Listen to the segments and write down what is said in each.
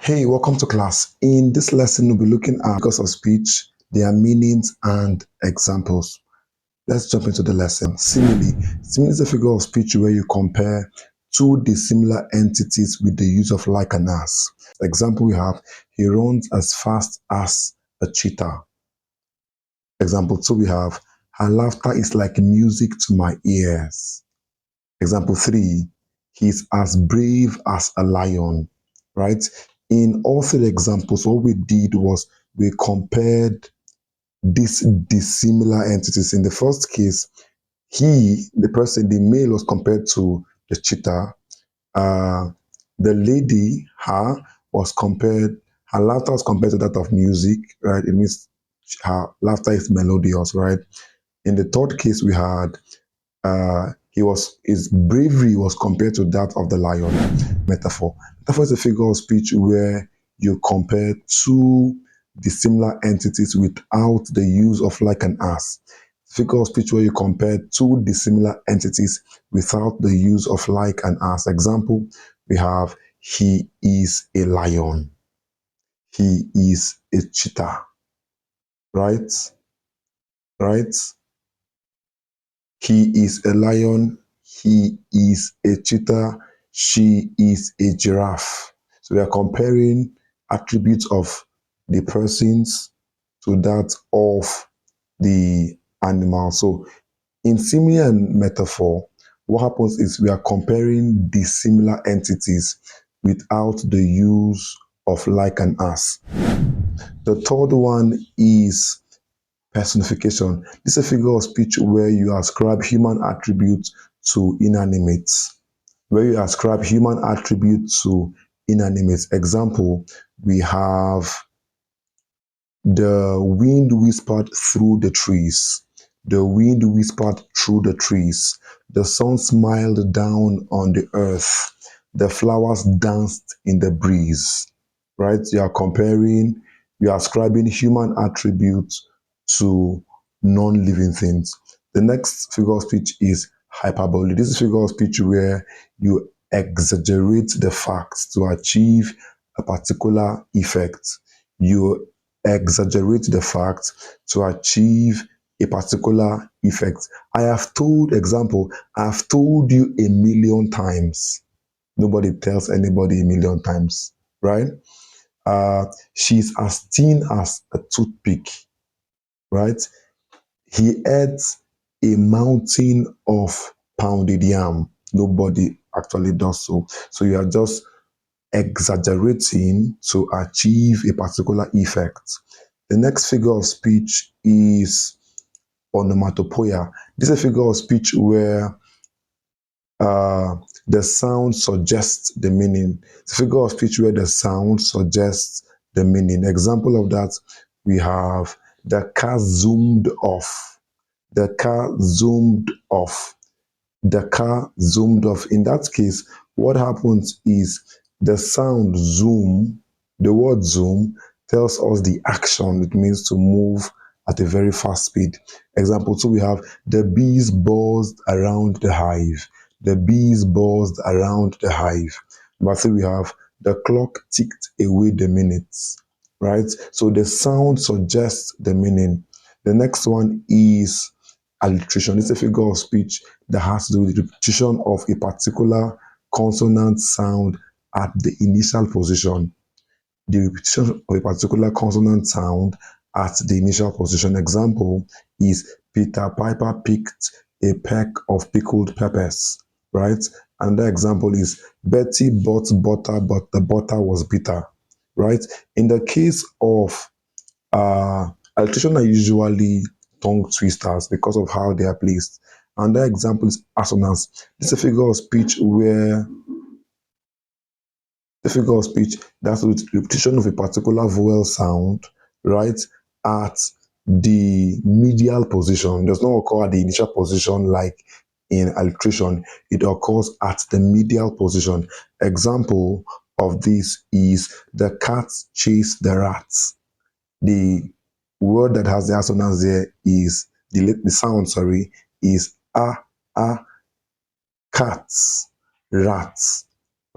Hey, welcome to class. In this lesson, we'll be looking at figures of speech, their meanings, and examples. Let's jump into the lesson. Simile is a figure of speech where you compare two dissimilar entities with the use of like and as. Example we have, he runs as fast as a cheetah. Example 2 we have, her laughter is like music to my ears. Example 3, he's as brave as a lion, right? In all three examples, what we did was we compared these dissimilar entities. In the first case, the person, the male was compared to the cheetah. Uh, the lady, her laughter was compared to that of music, right? It means her laughter is melodious, right? In the third case, we had his bravery was compared to that of the lion. Metaphor. Metaphor is a figure of speech where you compare two dissimilar entities without the use of like and as. Figure of speech where you compare two dissimilar entities without the use of like and as. Example, we have he is a lion. He is a cheetah. Right? Right? He is a lion. He is a cheetah. She is a giraffe. So we are comparing attributes of the persons to that of the animal. So in simile and metaphor, what happens is we are comparing dissimilar entities without the use of like and as. The third one is personification. This is a figure of speech where you ascribe human attributes to inanimates. Where you ascribe human attributes to inanimates. Example, we have the wind whispered through the trees. The wind whispered through the trees. The sun smiled down on the earth. The flowers danced in the breeze. Right? You are ascribing human attributes to non-living things. The next figure of speech is hyperbole. This is a figure of speech where you exaggerate the facts to achieve a particular effect. You exaggerate the facts to achieve a particular effect. I have told you a million times. Nobody tells anybody a million times, right? She's as thin as a toothpick, right? He ate a mountain of pounded yam. Nobody actually does so. So you are just exaggerating to achieve a particular effect. The next figure of speech is onomatopoeia. This is a figure of speech where the sound suggests the meaning. It's a figure of speech where the sound suggests the meaning. Example of that, we have the car zoomed off. The car zoomed off. The car zoomed off. In that case, what happens is the sound zoom, the word zoom, tells us the action. It means to move at a very fast speed. Example 2, we have the bees buzzed around the hive. The bees buzzed around the hive. Number 3, we have the clock ticked away the minutes. Right? So the sound suggests the meaning. The next one is alliteration. It's a figure of speech that has to do with the repetition of a particular consonant sound at the initial position. The repetition of a particular consonant sound at the initial position. Example is Peter Piper picked a peck of pickled peppers, right? Another example is Betty bought butter, but the butter was bitter, right? In the case of alliteration are usually tongue twisters because of how they are placed. Another example is assonance. This is a figure of speech where the figure of speech that's with repetition of a particular vowel sound, right, at the medial position. It does not occur at the initial position like in alliteration. It occurs at the medial position. Example of this is the cats chase the rats. The word that has the assonance there is the sound, is cats, rats,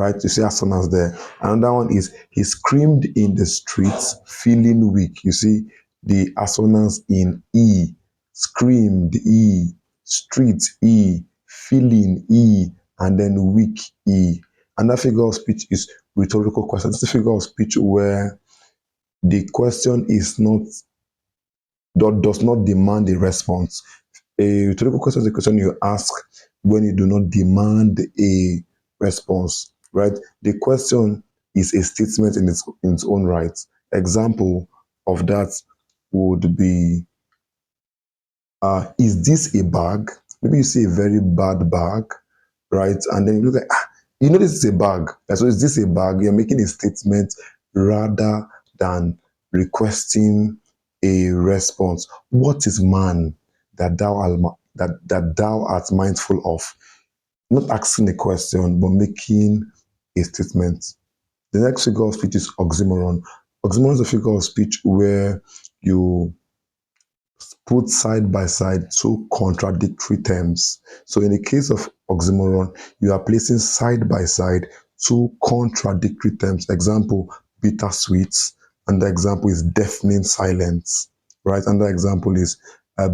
right? You see assonance there. Another one is he screamed in the streets, feeling weak. You see the assonance in E, screamed E, street E, feeling E, and then weak E. Another figure of speech is rhetorical question. It's a figure of speech where the question is not does not demand a response. A rhetorical question is a question you ask when you do not demand a response, right? The question is a statement in its own right. Example of that would be, is this a bag? Maybe you see a very bad bag, right? And then you look like, you know this is a bag. So is this a bag? You're making a statement rather than requesting a response. What is man that thou art mindful of? Not asking a question, but making a statement. The next figure of speech is oxymoron. Oxymoron is a figure of speech where you put side by side two contradictory terms. So in the case of oxymoron, you are placing side by side two contradictory terms. Example, bittersweet. And the example is deafening silence, right? And the example is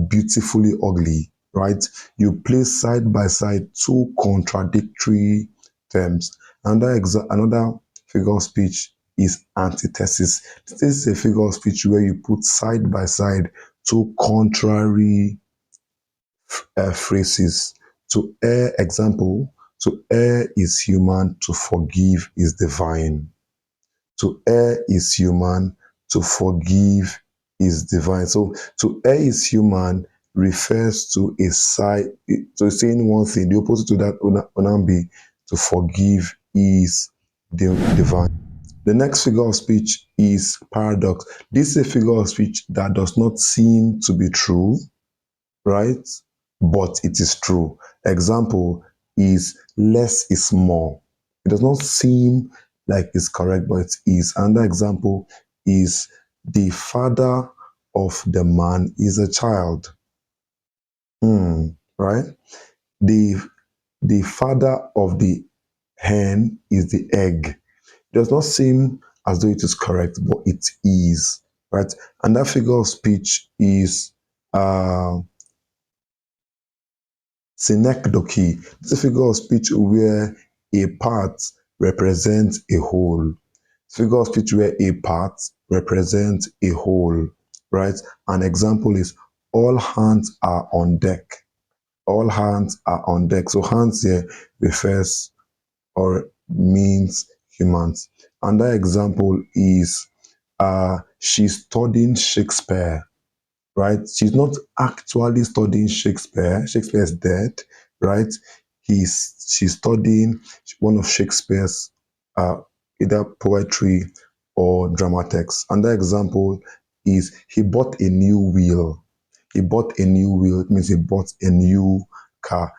beautifully ugly, right? You place side by side two contradictory terms. Another figure of speech is antithesis. This is a figure of speech where you put side by side two contrary phrases. To err, example, to err is human, to forgive is divine. To err is human, to forgive is divine. So to err is human refers to a side, to saying one thing. The opposite to that would be to forgive is divine. The next figure of speech is paradox. This is a figure of speech that does not seem to be true, right? But it is true. Example is less is more. It does not seem like it's correct, but it is. Another example is the father of the man is a child. Right? The the father of the hen is the egg. It does not seem as though it is correct, but it is. Right? And that figure of speech is uh synecdoche. This is a figure of speech where a part represents a whole. Figure of speech where a part represents a whole, right? An example is all hands are on deck. All hands are on deck. So hands here refers or means humans. Another example is she's studying Shakespeare, right? She's not actually studying Shakespeare. Shakespeare is dead, right? She's studying one of Shakespeare's either poetry or drama text. Another example is he bought a new wheel. He bought a new wheel. It means he bought a new car.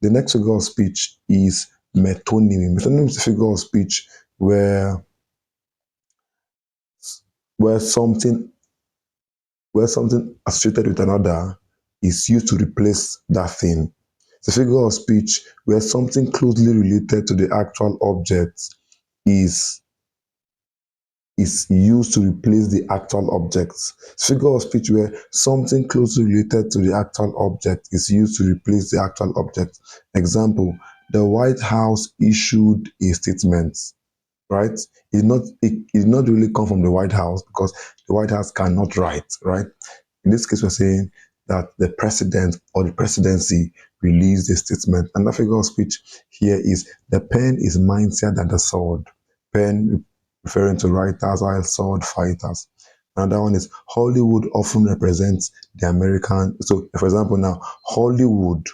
The next figure of speech is metonymy. Metonymy is a figure of speech where where something where something associated with another is used to replace that thing. It's a figure of speech where something closely related to the actual object is is used to replace the actual objects. It's a figure of speech where something closely related to the actual object is used to replace the actual object. Example, the White House issued a statement, right? It did not really come from the White House because the White House cannot write, right? In this case, we're saying that the president or the presidency released a statement. And the figure of speech here is the pen is mightier than the sword. Pen referring to writers while sword fighters. Another one is Hollywood often represents the American. So, for example, now Hollywood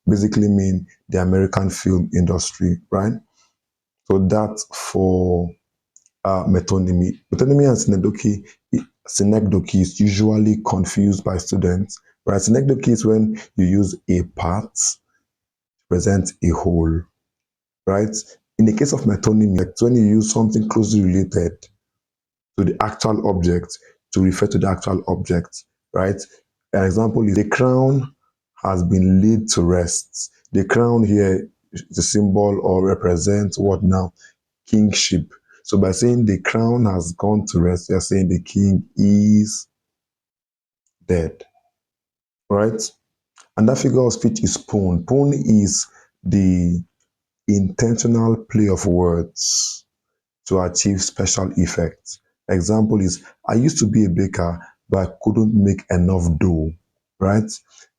basically mean the American film industry, right? So that's for metonymy. Metonymy and synecdoche is usually confused by students. Right? Synecdoche is when you use a part to present a whole. Right? In the case of metonymy, it's when you use something closely related to the actual object to refer to the actual object. Right? An example is the crown has been laid to rest. The crown here it's a symbol or represents what now? Kingship. So by saying the crown has gone to rest, you're saying the king is dead, right? And that figure of speech is pun. Pun is the intentional play of words to achieve special effects. Example is, I used to be a baker, but I couldn't make enough dough, right?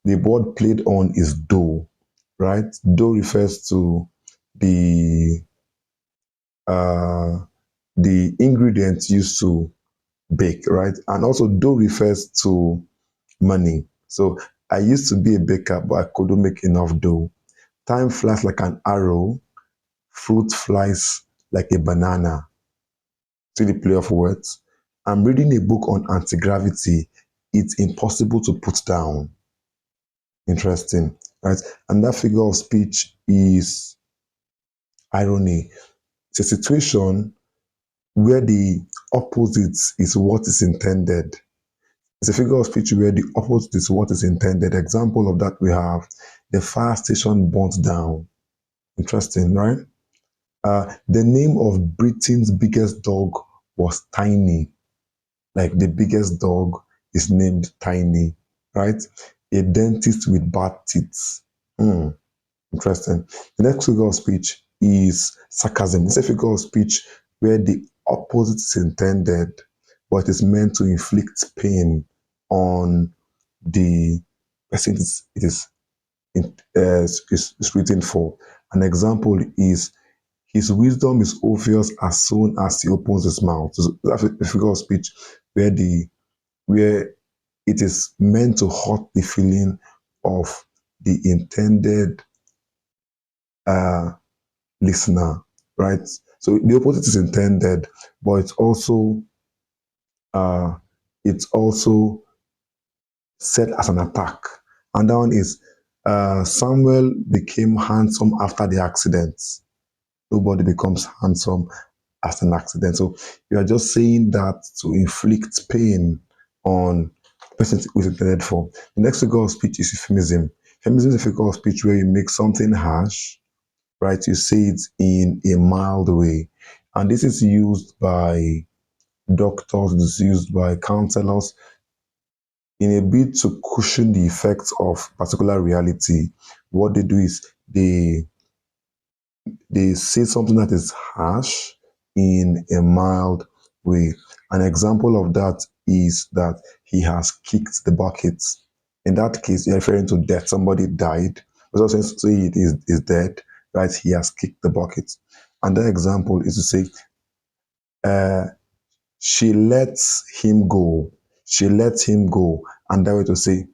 The word played on is dough, right? Dough refers to the uh, the ingredients used to bake, right? And also dough refers to money. So I used to be a baker, but I couldn't make enough dough. Time flies like an arrow, fruit flies like a banana. See the play of words? I'm reading a book on anti-gravity. It's impossible to put down. Interesting, right? And that figure of speech is irony. It's a situation where the opposite is what is intended. It's a figure of speech where the opposite is what is intended. Example of that we have the fire station burnt down. Interesting, right? The name of Britain's biggest dog was Tiny. Like the biggest dog is named Tiny, right? A dentist with bad teeth. Hmm, interesting. The next figure of speech is sarcasm. It's a figure of speech where the opposite is intended, but it is meant to inflict pain on the person it is written for. An example is his wisdom is obvious as soon as he opens his mouth. So that's a figure of speech where where it is meant to hurt the feeling of the intended uh, listener, right? So the opposite is intended, but uh, it's also said as an attack. And that one is Samuel became handsome after the accident. Nobody becomes handsome as an accident. So you are just saying that to inflict pain on the person who is intended for. The next figure of speech is euphemism. Euphemism is a figure of speech where you make something harsh, right? You say it in a mild way. And this is used by doctors, this is used by counselors in a bid to cushion the effects of particular reality. What they do is they say something that is harsh in a mild way. An example of that is that he has kicked the bucket. In that case, you're referring to death. Somebody died. But also say it is dead, right? He has kicked the bucket. Another example is to say, uh, she lets him go. She lets him go. And that way to say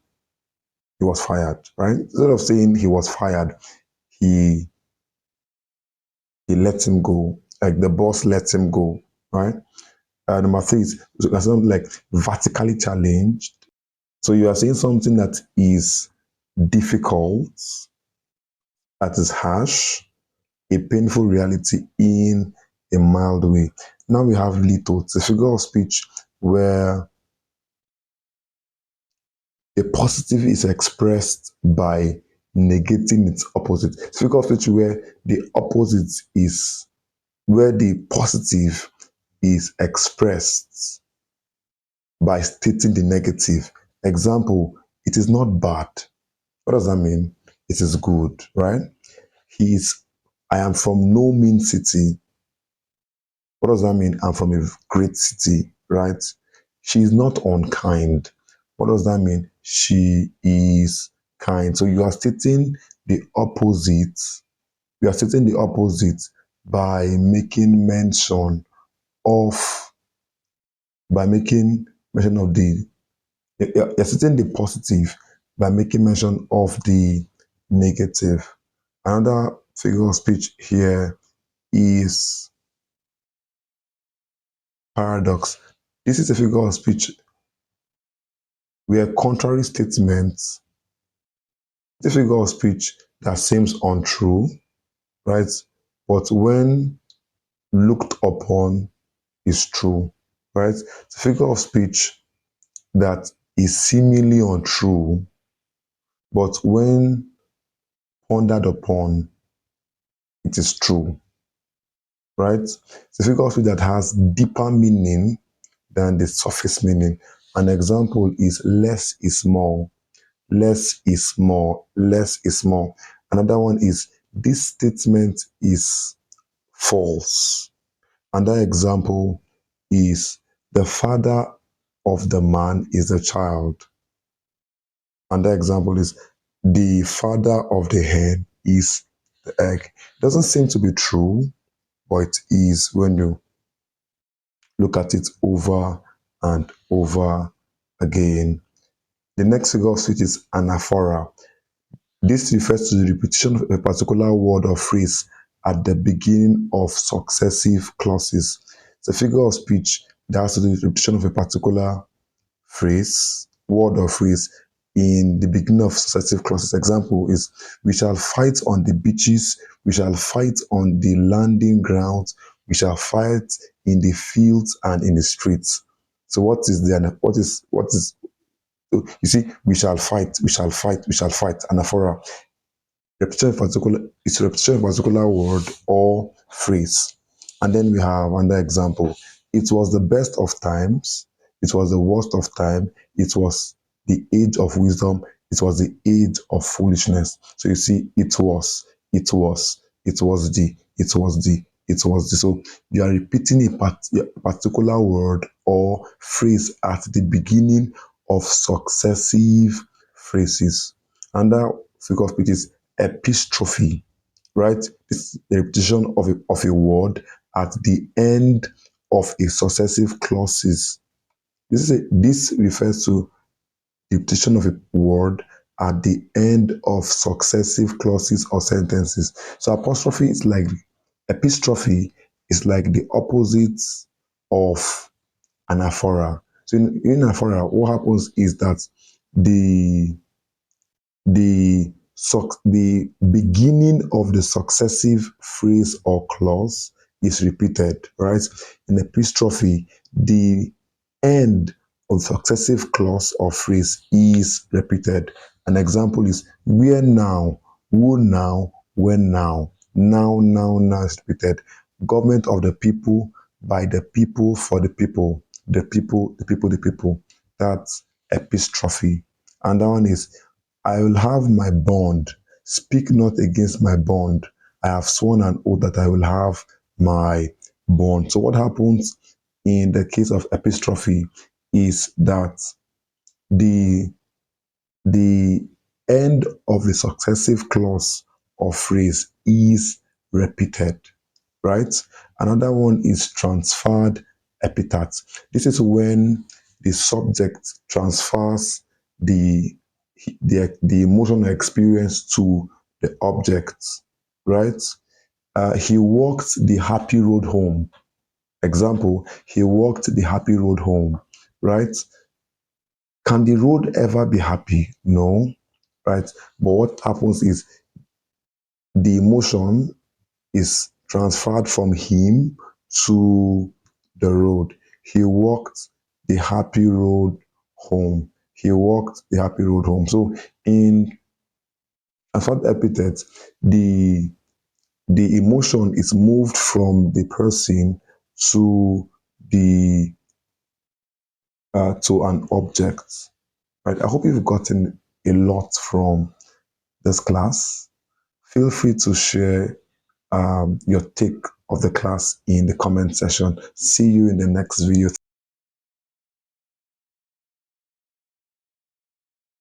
he was fired, right? Instead of saying he was fired, he he let him go. Like the boss lets him go, right? Number three is something like vertically challenged. So you are saying something that is difficult, that is harsh, a painful reality in a mild way. Now we have little. It's a figure of speech where a positive is expressed by negating its opposite. It's a figure of speech where the opposite is where the positive is expressed by stating the negative. Example, it is not bad. What does that mean? It is good, right? He is, I am from no mean city. What does that mean? I'm from a great city, right? She is not unkind. What does that mean? She is kind. So you are stating the opposite. You are stating the opposite by making mention of, by making mention of the you're stating the positive by making mention of the negative. Another figure of speech here is paradox. This is a figure of speech where contrary statements, the figure of speech that seems untrue, right? But when looked upon is true, right? It's a figure of speech that is seemingly untrue, but when pondered upon it is true, right? It's a figure of speech that has deeper meaning than the surface meaning. An example is less is more, less is more, less is more. Another one is this statement is false. Another example is the father of the man is the child. Another example is the father of the hen is the egg. Doesn't seem to be true, but it is when you look at it over and over again. The next figure of speech is anaphora. This refers to the repetition of a particular word or phrase at the beginning of successive clauses. It's a figure of speech that has to do with the repetition of a particular phrase, word or phrase in the beginning of successive clauses. Example is, we shall fight on the beaches, we shall fight on the landing grounds, we shall fight in the fields and in the streets. So what is you see, we shall fight, we shall fight, we shall fight. Anaphora, repetition of particular is repetition of particular word or phrase. And then we have another example. It was the best of times, it was the worst of time, it was the age of wisdom, it was the age of foolishness. So you see, it was, it was, it was the, it was the, it was the. So you are repeating a particular word or phrase at the beginning of successive phrases. And that figure of speech is epistrophe, right? It's the repetition of a word at the end of a successive clauses. This refers to the repetition of a word at the end of successive clauses or sentences. So apostrophe is like epistrophe is like the opposite of anaphora. So in anaphora, what happens is that the the beginning of the successive phrase or clause is repeated, right? In epistrophe, the end of successive clause or phrase is repeated. An example is where now, who now, when now. Now is repeated. Government of the people, by the people, for the people. The people, the people, the people. That's epistrophe. And that one is I will have my bond. Speak not against my bond. I have sworn an oath that I will have my bond. So what happens in the case of epistrophe is that the the end of the successive clause or phrase is repeated, right? Another one is transferred epithet. This is when the subject transfers the the emotional experience to the object, right? He walked the happy road home. Example, he walked the happy road home, right? Can the road ever be happy? No, right? But what happens is the emotion is transferred from him to the road. He walked the happy road home. He walked the happy road home. So in transferred epithet, the emotion is moved from the person to the to an object. Right. I hope you've gotten a lot from this class. Feel free to share your take of the class in the comment section. See you in the next video.